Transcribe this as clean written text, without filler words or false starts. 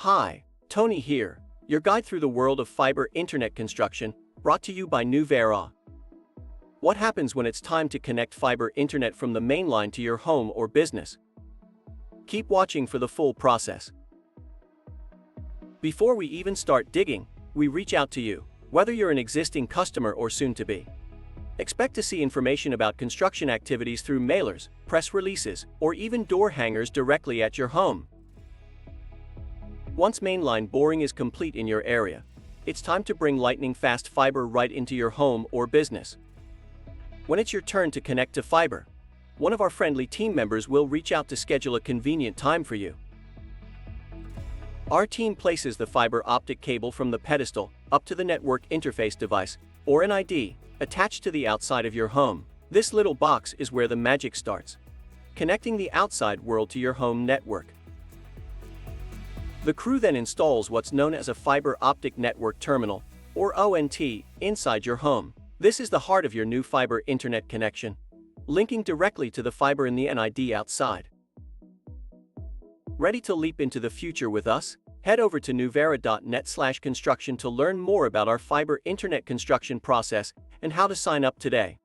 Hi, Tony here, your guide through the world of fiber internet construction, brought to you by Nuvera. What happens when it's time to connect fiber internet from the main line to your home or business? Keep watching for the full process. Before we even start digging, we reach out to you, whether you're an existing customer or soon to be. Expect to see information about construction activities through mailers, press releases, or even door hangers directly at your home. Once mainline boring is complete in your area, it's time to bring lightning-fast fiber right into your home or business. When it's your turn to connect to fiber, one of our friendly team members will reach out to schedule a convenient time for you. Our team places the fiber optic cable from the pedestal up to the network interface device, or NID, attached to the outside of your home. This little box is where the magic starts, connecting the outside world to your home network. The crew then installs what's known as a fiber optic network terminal, or ONT, inside your home. This is the heart of your new fiber internet connection, linking directly to the fiber in the NID outside. Ready to leap into the future with us? Head over to nuvera.net/construction to learn more about our fiber internet construction process and how to sign up today.